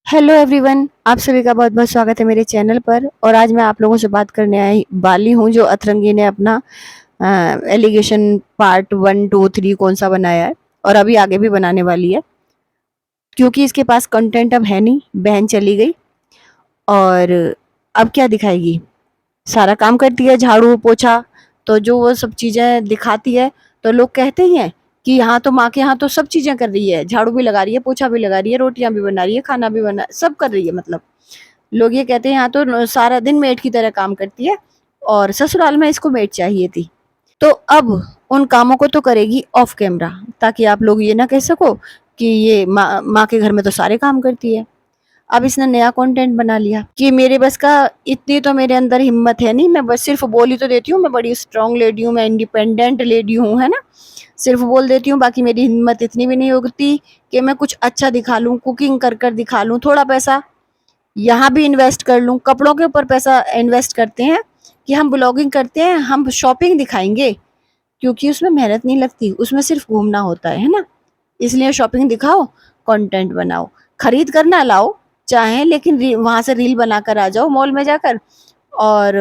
Hello everyone, आप सभी का बहुत बहुत स्वागत है मेरे चैनल पर। और आज मैं आप लोगों से बात करने आई वाली हूँ जो अतरंगी ने अपना एलिगेशन पार्ट 1, 2, 3 कौन सा बनाया है और अभी आगे भी बनाने वाली है, क्योंकि इसके पास कंटेंट अब है नहीं। बहन चली गई और अब क्या दिखाएगी। सारा काम करती है, झाड़ू पोछा, तो जो वो सब चीज़ें दिखाती है तो लोग कहते ही हैं कि यहाँ तो माँ के यहाँ तो सब चीज़ें कर रही है, झाड़ू भी लगा रही है, पोछा भी लगा रही है, रोटियां भी बना रही है, खाना भी बना, सब कर रही है। मतलब लोग ये कहते हैं यहाँ तो सारा दिन मेड की तरह काम करती है और ससुराल में इसको मेड चाहिए थी। तो अब उन कामों को तो करेगी ऑफ कैमरा, ताकि आप लोग ये ना कह सको कि ये माँ के घर में तो सारे काम करती है। अब इसने नया कंटेंट बना लिया कि मेरे बस का इतनी तो मेरे अंदर हिम्मत है नहीं, मैं बस सिर्फ बोल ही तो देती हूँ, मैं बड़ी स्ट्रांग लेडी हूँ, मैं इंडिपेंडेंट लेडी हूँ, है ना। सिर्फ बोल देती हूँ, बाकी मेरी हिम्मत इतनी भी नहीं होती कि मैं कुछ अच्छा दिखा लूँ, कुकिंग कर कर दिखा लूँ, थोड़ा पैसा यहाँ भी इन्वेस्ट कर लूँ। कपड़ों के ऊपर पैसा इन्वेस्ट करते हैं कि हम ब्लॉगिंग करते हैं, हम शॉपिंग दिखाएंगे, क्योंकि उसमें मेहनत नहीं लगती, उसमें सिर्फ घूमना होता है ना। इसलिए शॉपिंग दिखाओ, कंटेंट बनाओ, खरीद कर ना लाओ चाहे, लेकिन वहां से रील बनाकर आ जाओ मॉल में जाकर और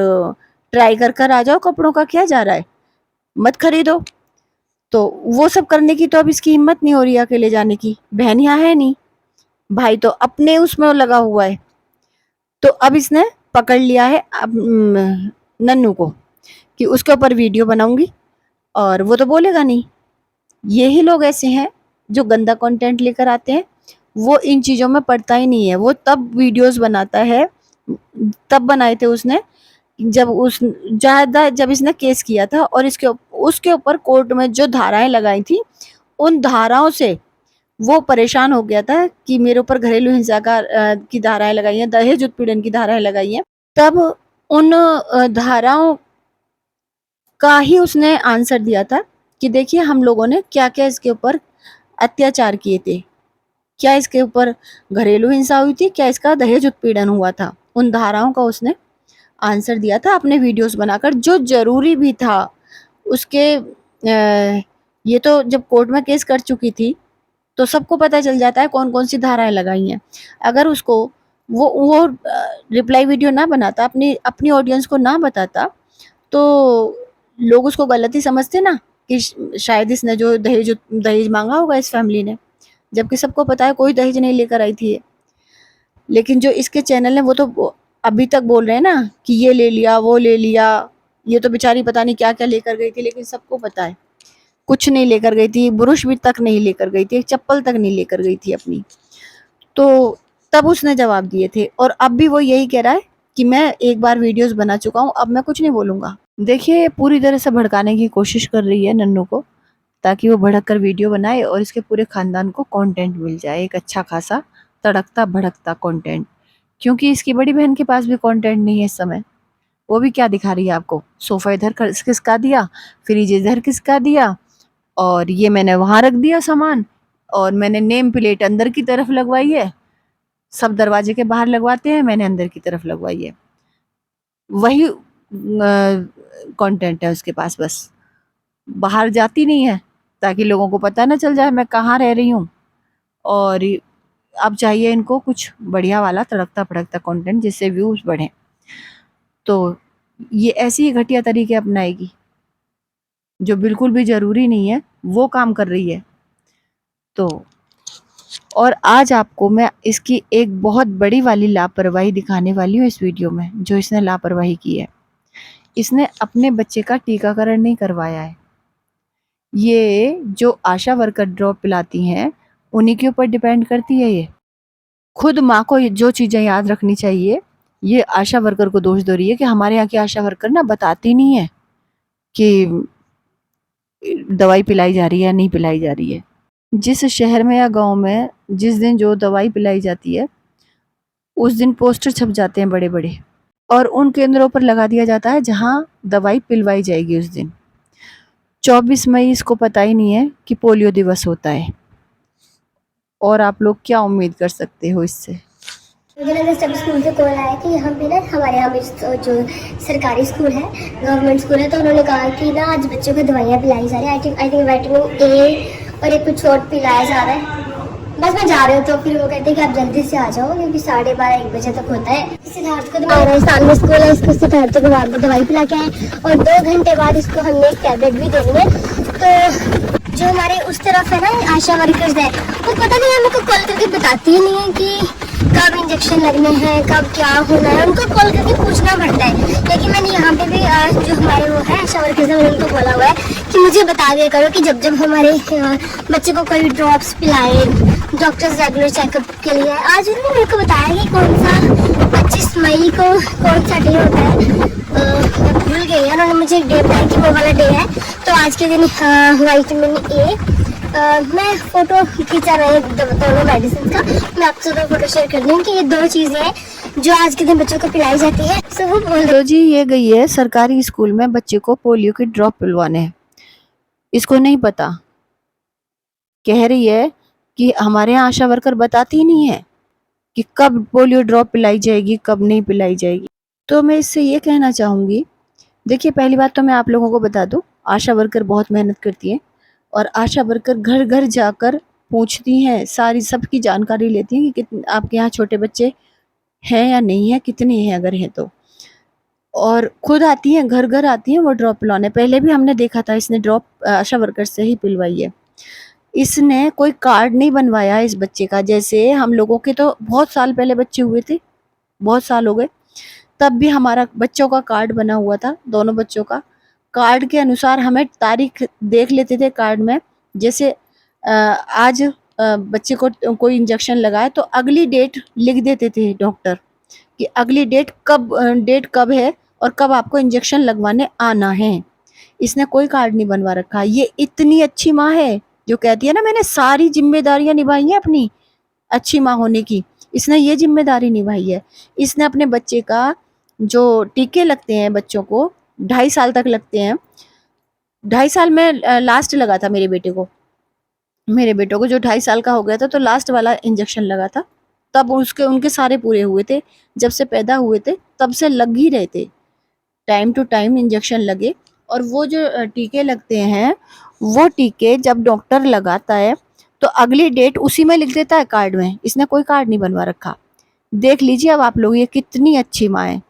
ट्राई कर कर आ जाओ। कपड़ों का क्या जा रहा है, मत खरीदो। तो वो सब करने की तो अब इसकी हिम्मत नहीं हो रही है, अकेले जाने की। बहन यहाँ है नहीं, भाई तो अपने उसमें लगा हुआ है। तो अब इसने पकड़ लिया है अब नन्नू को कि उसके ऊपर वीडियो बनाऊंगी, और वो तो बोलेगा नहीं। यही लोग ऐसे हैं जो गंदा कंटेंट लेकर आते हैं, वो इन चीज़ों में पड़ता ही नहीं है। वो तब वीडियोस बनाता है, तब बनाए थे उसने जब जब इसने केस किया था और उसके ऊपर कोर्ट में जो धाराएं लगाई थी, उन धाराओं से वो परेशान हो गया था कि मेरे ऊपर घरेलू हिंसा का की धाराएं लगाई हैं, दहेज उत्पीड़न की धाराएं लगाई हैं। तब उन धाराओं का ही उसने आंसर दिया था कि देखिए हम लोगों ने क्या क्या इसके ऊपर अत्याचार किए थे, क्या इसके ऊपर घरेलू हिंसा हुई थी, क्या इसका दहेज उत्पीड़न हुआ था। उन धाराओं का उसने आंसर दिया था अपने वीडियोस बनाकर, जो जरूरी भी था उसके। ये तो जब कोर्ट में केस कर चुकी थी तो सबको पता चल जाता है कौन कौन सी धाराएं लगाई हैं। अगर उसको वो रिप्लाई वीडियो ना बनाता, अपनी अपनी ऑडियंस को ना बताता, तो लोग उसको गलत ही समझते ना कि शायद इसने जो दहेज दहेज मांगा होगा इस फैमिली ने, जबकि सबको पता है कोई दहेज नहीं लेकर आई थी ये। लेकिन जो इसके चैनल ने वो तो अभी तक बोल रहे हैं ना कि ये ले लिया, वो ले लिया, ये तो बेचारी पता नहीं क्या क्या लेकर गई थी। लेकिन सबको पता है कुछ नहीं लेकर गई थी, ब्रुश भी तक नहीं लेकर गई थी, एक चप्पल तक नहीं लेकर गई थी अपनी। तो तब उसने जवाब दिए थे, और अब भी वो यही कह रहा है कि मैं एक बार वीडियोस बना चुका हूँ, अब मैं कुछ नहीं बोलूंगा। देखिए पूरी तरह से भड़काने की कोशिश कर रही है नन्नू को, ताकि वो भड़क कर वीडियो बनाए और इसके पूरे खानदान को कंटेंट मिल जाए, एक अच्छा खासा तड़कता भड़कता कंटेंट। क्योंकि इसकी बड़ी बहन के पास भी कंटेंट नहीं है इस समय। वो भी क्या दिखा रही है आपको, सोफा इधर किसका दिया, फ्रिज इधर किसका दिया, और ये मैंने वहां रख दिया सामान, और मैंने नेम प्लेट अंदर की तरफ लगवाई है। सब दरवाजे के बाहर लगवाते हैं, मैंने अंदर की तरफ लगवाई है। वही कंटेंट है उसके पास, बस बाहर जाती नहीं है ताकि लोगों को पता ना चल जाए मैं कहाँ रह रही हूँ। और अब चाहिए इनको कुछ बढ़िया वाला तड़कता भड़कता कंटेंट जिससे व्यूज बढ़े। तो ये ऐसी ही घटिया तरीके अपनाएगी जो बिल्कुल भी जरूरी नहीं है, वो काम कर रही है। तो और आज आपको मैं इसकी एक बहुत बड़ी वाली लापरवाही दिखाने वाली हूँ इस वीडियो में, जो इसने लापरवाही की है। इसने अपने बच्चे का टीकाकरण नहीं करवाया है। ये जो आशा वर्कर ड्रॉप पिलाती हैं उन्हीं के ऊपर डिपेंड करती है। ये खुद माँ को जो चीज़ें याद रखनी चाहिए, ये आशा वर्कर को दोष दे रही है कि हमारे यहाँ की आशा वर्कर ना बताती नहीं है कि दवाई पिलाई जा रही है या नहीं पिलाई जा रही है। जिस शहर में या गांव में जिस दिन जो दवाई पिलाई जाती है, उस दिन पोस्टर छप जाते हैं बड़े बड़े, और उन केंद्रों पर लगा दिया जाता है जहां दवाई पिलवाई जाएगी उस दिन। 24 मई इसको पता ही नहीं है कि पोलियो दिवस होता है, और आप लोग क्या उम्मीद कर सकते हो इससे। मुझे ना जब स्कूल से कॉल आया कि हम पे ना हमारे यहाँ जो सरकारी स्कूल है, गवर्नमेंट स्कूल है, तो उन्होंने कहा कि ना आज बच्चों को दवाइयाँ पिलाई जा रही है। आई थिंक विटामिन ए और एक कुछ और पिलाया जा रहा है। बस मैं जा रही हूँ, तो फिर वो कहते हैं कि आप जल्दी से आ जाओ क्योंकि 12:30-1 बजे तक होता है। सिद्धार्थ को तो हमारे सामने स्कूल है, इसको सिद्धार्थ को वहाँ पर दवाई पिला के आए और 2 घंटे बाद इसको हमने एक टैबलेट भी देनी है। तो जो हमारे उस तरफ है ना आशा वर्कर्स है, वो पता नहीं हमको कॉल करके बताती ही नहीं है कि कब इंजेक्शन लगने हैं, कब क्या होना है, उनको कॉल करके पूछना पड़ता है। लेकिन मैंने यहाँ पे भी जो हमारे वो है आशा वर्कर्स है, उनको बोला हुआ है कि मुझे बता दिया करो कि जब जब हमारे बच्चे को कोई ड्रॉप्स पिलाए, डॉक्टर्स रेगुलर चेकअप के लिए। आज उन्होंने मेरे को बताया कि कौन सा 25 मई को कौन सा डे होता है, मैं भूल गई है। उन्होंने मुझे एक डे बताया कि वो वाला डे है। तो आज के दिन विटामिन ए मैं फोटो खींचा रही दोनों मेडिसिन का, मैं आपसे दो फोटो शेयर कर दूँ कि ये 2 चीज़ें हैं जो आज के दिन बच्चों को पिलाई जाती है। सो वो बोल तो जी ये गई है सरकारी स्कूल में बच्चे को पोलियो की ड्रॉप पिलवाने। इसको नहीं पता, कह रही है कि हमारे यहाँ आशा वर्कर बताती ही नहीं है कि कब पोलियो ड्रॉप पिलाई जाएगी, कब नहीं पिलाई जाएगी। तो मैं इससे ये कहना चाहूँगी, देखिए पहली बात तो मैं आप लोगों को बता दूँ, आशा वर्कर बहुत मेहनत करती हैं और आशा वर्कर घर घर जाकर पूछती हैं, सारी सबकी जानकारी लेती हैं कि आपके यहाँ छोटे बच्चे हैं या नहीं है, कितने हैं अगर हैं तो, और खुद आती हैं, घर घर आती हैं वो ड्रॉप पिलवाने। पहले भी हमने देखा था इसने ड्रॉप आशा वर्कर से ही पिलवाई है। इसने कोई कार्ड नहीं बनवाया इस बच्चे का, जैसे हम लोगों के तो बहुत साल पहले बच्चे हुए थे, बहुत साल हो गए, तब भी हमारा बच्चों का कार्ड बना हुआ था, दोनों बच्चों का। कार्ड के अनुसार हमें तारीख देख लेते थे कार्ड में, जैसे आज बच्चे को कोई इंजेक्शन लगाए तो अगली डेट लिख देते थे डॉक्टर कि अगली डेट कब है और कब आपको इंजेक्शन लगवाने आना है। इसने कोई कार्ड नहीं बनवा रखा। ये इतनी अच्छी माँ है जो कहती है ना मैंने सारी जिम्मेदारियां निभाई हैं अपनी अच्छी माँ होने की, इसने ये जिम्मेदारी निभाई है। इसने अपने बच्चे का जो टीके लगते हैं बच्चों को 2.5 साल तक लगते हैं, 2.5 साल में लास्ट लगा था मेरे बेटे को जो 2.5 साल का हो गया था तो लास्ट वाला इंजेक्शन लगा था, तब उनके सारे पूरे हुए थे। जब से पैदा हुए थे तब से लग ही रहे थे, टाइम टू टाइम इंजेक्शन लगे। और वो जो टीके लगते हैं वो टीके जब डॉक्टर लगाता है तो अगली डेट उसी में लिख देता है कार्ड में। इसने कोई कार्ड नहीं बनवा रखा। देख लीजिए अब आप लोग, ये कितनी अच्छी माँ है।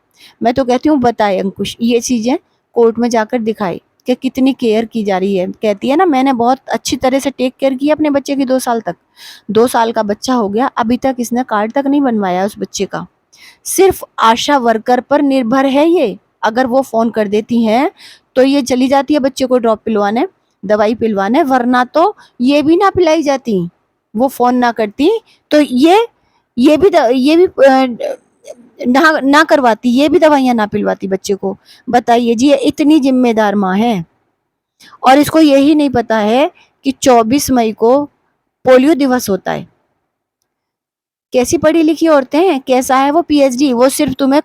मैं तो कहती हूँ बताए अंकुश ये चीज़ें कोर्ट में जाकर दिखाए कि कितनी केयर की जा रही है। कहती है ना मैंने बहुत अच्छी तरह से टेक केयर की अपने बच्चे की 2 साल तक। 2 साल का बच्चा हो गया, अभी तक इसने कार्ड तक नहीं बनवाया उस बच्चे का। सिर्फ आशा वर्कर पर निर्भर है ये। अगर वो फ़ोन कर देती हैं तो ये चली जाती है बच्चे को ड्रॉप पिलवाने, दवाई पिलवाने, वरना तो ये भी ना पिलाई जाती। वो फ़ोन ना करती तो ये भी ना करवाती, ये भी दवाइयाँ ना पिलवाती बच्चे को। बताइए जी, ये इतनी जिम्मेदार माँ है और इसको यही नहीं पता है कि 24 मई को पोलियो दिवस होता है। कैसी पढ़ी लिखी औरतें हैं, कैसा है वो पीएचडी, वो सिर्फ तुम्हें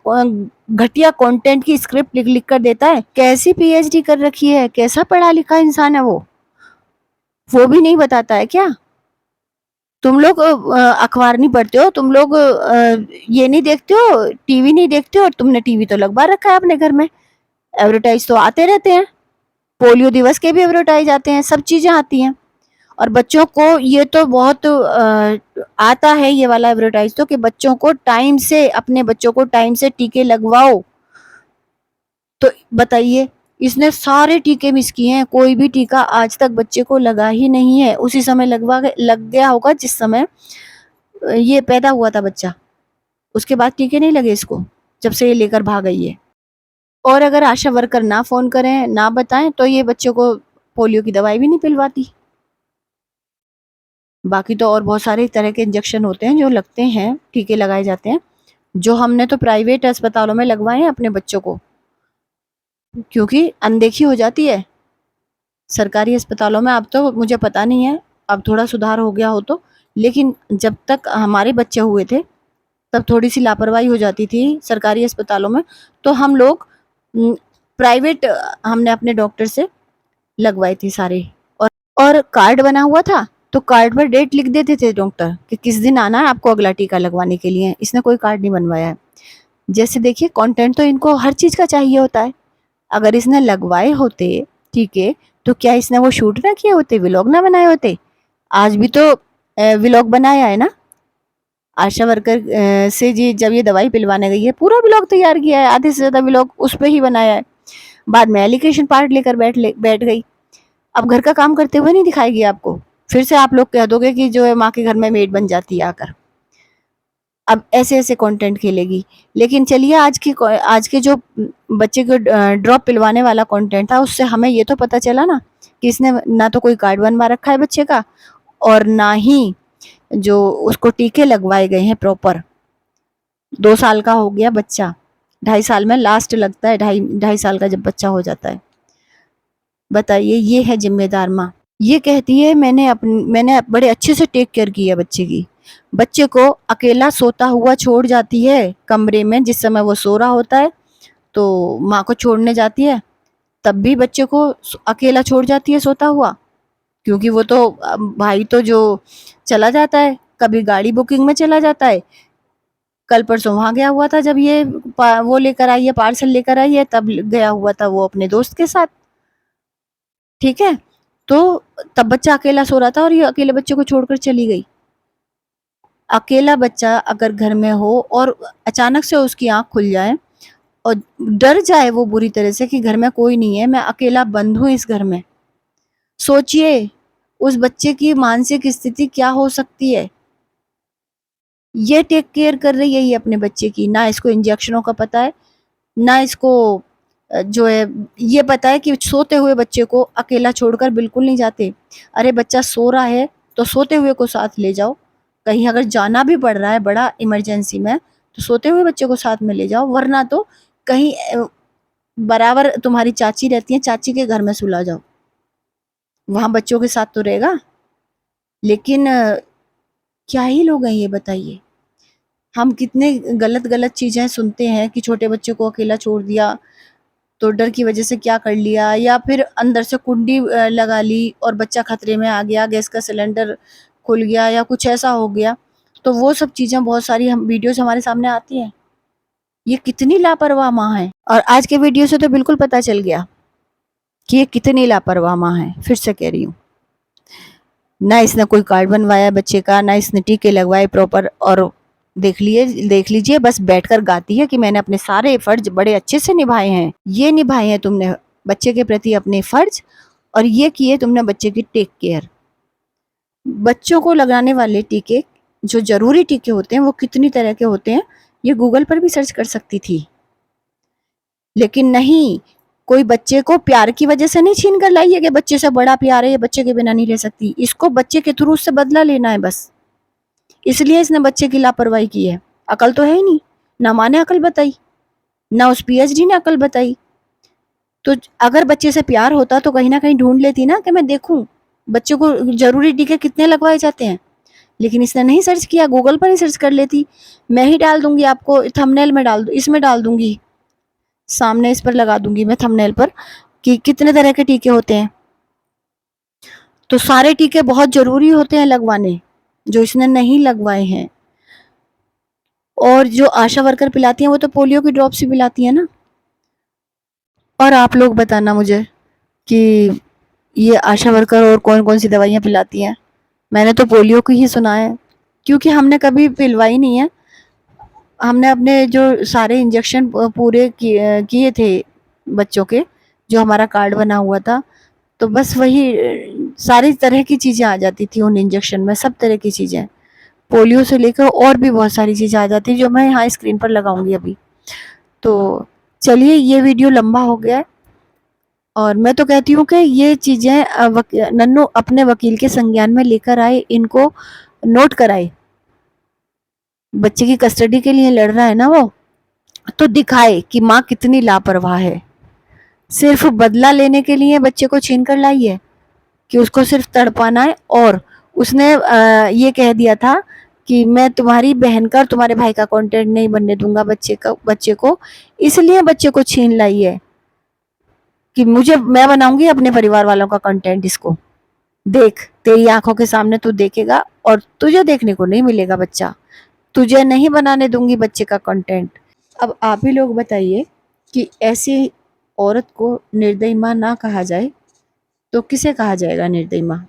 घटिया कंटेंट की स्क्रिप्ट लिख लिख कर देता है। कैसी पीएचडी कर रखी है, कैसा पढ़ा लिखा इंसान है वो भी नहीं बताता है क्या? तुम लोग अखबार नहीं पढ़ते हो, तुम लोग ये नहीं देखते हो, टीवी नहीं देखते हो। तुमने टीवी तो लगवा रखा है अपने घर में, एडवर्टाइज तो आते रहते हैं, पोलियो दिवस के भी एडवर्टाइज आते हैं, सब चीजें आती हैं। और बच्चों को ये तो बहुत आता है ये वाला एडवर्टाइज तो, कि बच्चों को टाइम से, अपने बच्चों को टाइम से टीके लगवाओ। तो बताइए, इसने सारे टीके मिस किए हैं, कोई भी टीका आज तक बच्चे को लगा ही नहीं है। उसी समय लग गया होगा जिस समय ये पैदा हुआ था बच्चा, उसके बाद टीके नहीं लगे इसको, जब से ये लेकर भाग गई है। और अगर आशा वर्कर ना फोन करें, ना बताएं, तो ये बच्चों को पोलियो की दवाई भी नहीं पिलवाती। बाकी तो और बहुत सारे तरह के इंजेक्शन होते हैं जो लगते हैं, टीके लगाए जाते हैं, जो हमने तो प्राइवेट अस्पतालों में लगवाए हैं अपने बच्चों को, क्योंकि अनदेखी हो जाती है सरकारी अस्पतालों में। अब तो मुझे पता नहीं है, अब थोड़ा सुधार हो गया हो तो, लेकिन जब तक हमारे बच्चे हुए थे तब थोड़ी सी लापरवाही हो जाती थी सरकारी अस्पतालों में, तो हम लोग प्राइवेट हमने अपने डॉक्टर से लगवाए थे सारे। और कार्ड बना हुआ था तो कार्ड पर डेट लिख देते थे डॉक्टर कि किस दिन आना है आपको अगला टीका लगवाने के लिए। इसने कोई कार्ड नहीं बनवाया है। जैसे देखिए, कंटेंट तो इनको हर चीज़ का चाहिए होता है। अगर इसने लगवाए होते टीके तो क्या इसने वो शूट ना किए होते, व्लॉग ना बनाए होते? आज भी तो व्लॉग बनाया है ना, आशा वर्कर से जी जब ये दवाई पिलवाने गई है, पूरा व्लॉग तैयार किया है, आधे से ज़्यादा व्लॉग उस पे ही बनाया है। बाद में एलिगेशन पार्ट लेकर बैठ गई। अब घर का काम करते हुए नहीं दिखाएगी आपको। फिर से आप लोग कह दोगे कि जो है माँ के घर में मेड बन जाती है आकर। अब ऐसे-ऐसे कंटेंट खेलेगी। लेकिन चलिए आज के जो बच्चे को ड्रॉप पिलवाने वाला कंटेंट था, उससे हमें ये तो पता चला ना कि इसने ना तो कोई कार्ड बनवा रखा है बच्चे का, और ना ही जो उसको टीके लगवाए गए हैं प्रॉपर। 2 साल का हो गया बच्चा, 2.5 साल में लास्ट लगता है, ढाई ढाई साल का जब बच्चा हो जाता है। बताइए, ये है ज़िम्मेदार माँ। ये कहती है मैंने बड़े अच्छे से टेक केयर की है बच्चे की। बच्चे को अकेला सोता हुआ छोड़ जाती है कमरे में, जिस समय वो सो रहा होता है, तो माँ को छोड़ने जाती है, तब भी बच्चे को अकेला छोड़ जाती है सोता हुआ। क्योंकि वो तो भाई तो जो चला जाता है, कभी गाड़ी बुकिंग में चला जाता है। कल परसों वहाँ गया हुआ था जब ये वो लेकर आई है, पार्सल लेकर आई है, तब गया हुआ था वो अपने दोस्त के साथ। ठीक है, तो तब बच्चा अकेला सो रहा था और ये अकेले बच्चे को छोड़कर चली गई। अकेला बच्चा अगर घर में हो और अचानक से उसकी आँख खुल जाए और डर जाए वो बुरी तरह से कि घर में कोई नहीं है, मैं अकेला बंद हूँ इस घर में। सोचिए उस बच्चे की मानसिक स्थिति क्या हो सकती है। ये टेक केयर कर रही है ये अपने बच्चे की, ना इसको इंजेक्शनों का पता है, ना इसको जो है ये पता है कि सोते हुए बच्चे को अकेला छोड़कर बिल्कुल नहीं जाते। अरे बच्चा सो रहा है तो सोते हुए को साथ ले जाओ। कहीं अगर जाना भी पड़ रहा है बड़ा इमरजेंसी में, तो सोते हुए बच्चे को साथ में ले जाओ, वरना तो कहीं बराबर तुम्हारी चाची रहती है, चाची के घर में सुला जाओ, वहाँ बच्चों के साथ तो रहेगा। लेकिन क्या ही लोग हैं ये बताइए। हम कितने गलत-गलत चीज़ें सुनते हैं कि छोटे बच्चे को अकेला छोड़ दिया, तो डर की वजह से क्या कर लिया, या फिर अंदर से कुंडी लगा ली और बच्चा खतरे में आ गया, गैस का सिलेंडर खुल गया या कुछ ऐसा हो गया। तो वो सब चीज़ें बहुत सारी हम वीडियोज़ हमारे सामने आती हैं। ये कितनी लापरवाह माँ है, और आज के वीडियो से तो बिल्कुल पता चल गया कि ये कितनी लापरवाह माँ है। फिर से कह रही हूँ, ना इसने कोई कार्ड बनवाया बच्चे का, ना इसने टीके लगवाए प्रॉपर, और देख लीजिए बस बैठकर गाती है कि मैंने अपने सारे फर्ज बड़े अच्छे से निभाए हैं। ये निभाए हैं तुमने बच्चे के प्रति अपने फर्ज, और ये किए तुमने बच्चे की टेक केयर। बच्चों को लगाने वाले टीके, जो ज़रूरी टीके होते हैं, वो कितनी तरह के होते हैं, ये गूगल पर भी सर्च कर सकती थी। लेकिन नहीं, कोई बच्चे को प्यार की वजह से नहीं छीन कर लाई है कि बच्चे से बड़ा प्यार है, ये बच्चे के बिना नहीं रह सकती। इसको बच्चे के थ्रू उससे बदला लेना है बस। इसलिए इसने बच्चे की लापरवाही की है। अकल तो है ही नहीं, ना माँ ने अकल बताई, ना उस पीएचडी ने अकल बताई। तो अगर बच्चे से प्यार होता तो कहीं ना कहीं ढूंढ लेती ना कि मैं देखूं बच्चे को जरूरी टीके कितने लगवाए जाते हैं। लेकिन इसने नहीं सर्च किया, गूगल पर ही सर्च कर लेती। मैं ही डाल दूंगी आपको थंबनेल में, इसमें डाल दूंगी, सामने इस पर लगा दूंगी मैं थंबनेल पर कि कितने तरह के टीके होते हैं। तो सारे टीके बहुत जरूरी होते हैं लगवाने, जो इसने नहीं लगवाए हैं। और जो आशा वर्कर पिलाती हैं वो तो पोलियो की ड्रॉप्स ही पिलाती हैं ना। और आप लोग बताना मुझे कि ये आशा वर्कर और कौन-कौन सी दवाइयाँ पिलाती हैं। मैंने तो पोलियो की ही सुना है, क्योंकि हमने कभी पिलवाई नहीं है। हमने अपने जो सारे इंजेक्शन पूरे किए थे बच्चों के, जो हमारा कार्ड बना हुआ था, तो बस वही सारी तरह की चीज़ें आ जाती थी उन इंजेक्शन में, सब तरह की चीज़ें। पोलियो से लेकर और भी बहुत सारी चीज़ें आ जाती हैं, जो मैं यहाँ स्क्रीन पर लगाऊँगी अभी। तो चलिए, ये वीडियो लंबा हो गया है, और मैं तो कहती हूँ कि ये चीज़ें नन्नू अपने वकील के संज्ञान में लेकर आए, इनको नोट कराए। बच्चे की कस्टडी के लिए लड़ रहा है ना वो, तो दिखाए कि माँ कितनी लापरवाह है। सिर्फ बदला लेने के लिए बच्चे को छीन कर लाई है, कि उसको सिर्फ तड़पाना है। और उसने ये कह दिया था कि मैं तुम्हारी बहन का और तुम्हारे भाई का कंटेंट नहीं बनने दूंगा बच्चे को, इसलिए बच्चे को छीन लाई है कि मैं बनाऊंगी अपने परिवार वालों का कंटेंट। इसको देख, तेरी आंखों के सामने तू देखेगा और तुझे देखने को नहीं मिलेगा बच्चा। तुझे नहीं बनाने दूंगी बच्चे का कंटेंट। अब आप ही लोग बताइए कि ऐसी औरत को निर्दयी माँ ना कहा जाए तो किसे कहा जाएगा निर्दयी माँ।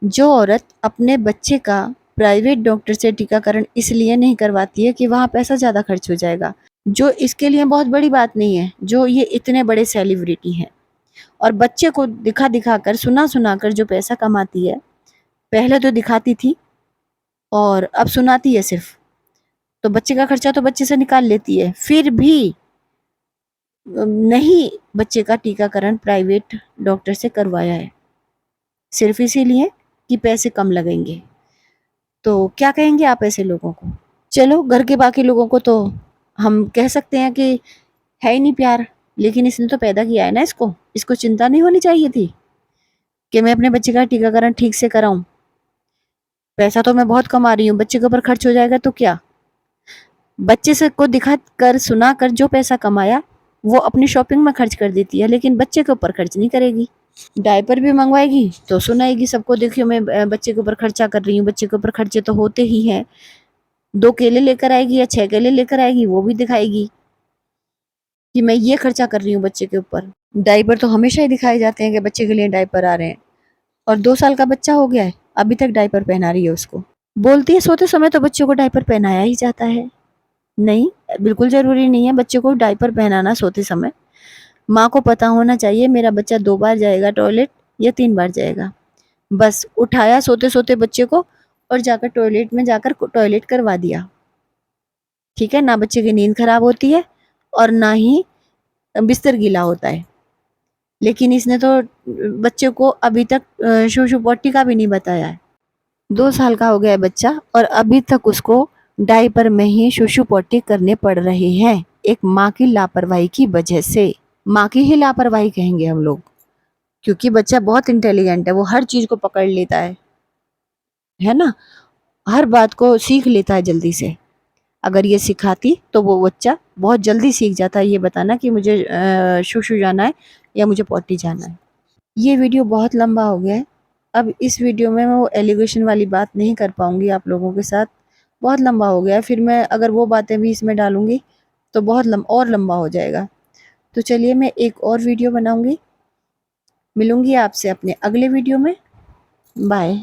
जो औरत अपने बच्चे का प्राइवेट डॉक्टर से टीकाकरण इसलिए नहीं करवाती है कि वहाँ पैसा ज़्यादा खर्च हो जाएगा, जो इसके लिए बहुत बड़ी बात नहीं है, जो ये इतने बड़े सेलिब्रिटी हैं और बच्चे को दिखा-दिखा कर, सुना-सुना कर जो पैसा कमाती है, पहले तो दिखाती थी और अब सुनाती है सिर्फ। तो बच्चे का खर्चा तो बच्चे से निकाल लेती है, फिर भी नहीं बच्चे का टीकाकरण प्राइवेट डॉक्टर से करवाया है, सिर्फ इसीलिए कि पैसे कम लगेंगे। तो क्या कहेंगे आप ऐसे लोगों को? चलो घर के बाकी लोगों को तो हम कह सकते हैं कि है ही नहीं प्यार, लेकिन इसने तो पैदा किया है ना इसको चिंता नहीं होनी चाहिए थी कि मैं अपने बच्चे का टीकाकरण ठीक से कराऊं। पैसा तो मैं बहुत कमा रही हूँ, बच्चे के ऊपर खर्च हो जाएगा तो क्या? बच्चे से को दिखा कर सुना कर जो पैसा कमाया वो अपनी शॉपिंग में खर्च कर देती है, लेकिन बच्चे के ऊपर खर्च नहीं करेगी। डायपर भी मंगवाएगी तो सुनाएगी सबको, देखियो मैं बच्चे के ऊपर खर्चा कर रही हूँ, बच्चे के ऊपर खर्चे तो होते ही हैं। 2 केले लेकर आएगी या 6 केले लेकर आएगी, वो भी दिखाएगी कि मैं ये खर्चा कर रही हूँ बच्चे के ऊपर। डायपर तो हमेशा ही दिखाए जाते हैं कि बच्चे के लिए डायपर आ रहे हैं, और 2 साल का बच्चा हो गया है, अभी तक डायपर पहना रही है उसको। बोलती है सोते समय तो बच्चों को डायपर पहनाया ही जाता है। नहीं, बिल्कुल ज़रूरी नहीं है बच्चे को डायपर पहनाना सोते समय। माँ को पता होना चाहिए मेरा बच्चा 2 बार जाएगा टॉयलेट या 3 बार जाएगा। बस उठाया सोते-सोते बच्चे को और जाकर टॉयलेट में जाकर टॉयलेट करवा दिया। ठीक है? ना बच्चे की नींद खराब होती है और ना ही बिस्तर गीला होता है। लेकिन इसने तो बच्चे को अभी तक शू-शू पॉटी का भी नहीं बताया है। 2 साल का हो गया है बच्चा और अभी तक उसको डायपर में ही शू-शू पॉटी करने पड़ रहे हैं, एक माँ की लापरवाही की वजह से। माँ की ही लापरवाही कहेंगे हम लोग, क्योंकि बच्चा बहुत इंटेलिजेंट है, वो हर चीज़ को पकड़ लेता है ना? हर बात को सीख लेता है जल्दी से। अगर ये सिखाती तो वो बच्चा बहुत जल्दी सीख जाता है ये बताना कि मुझे शू-शू जाना है या मुझे पॉटी जाना है। ये वीडियो बहुत लंबा हो गया है। अब इस वीडियो में मैं वो एलिगेशन वाली बात नहीं कर पाऊँगी आप लोगों के साथ, बहुत लंबा हो गया है। फिर मैं अगर वो बातें भी इसमें डालूँगी तो बहुत और लंबा हो जाएगा। तो चलिए मैं एक और वीडियो बनाऊँगी, मिलूँगी आपसे अपने अगले वीडियो में। बाय।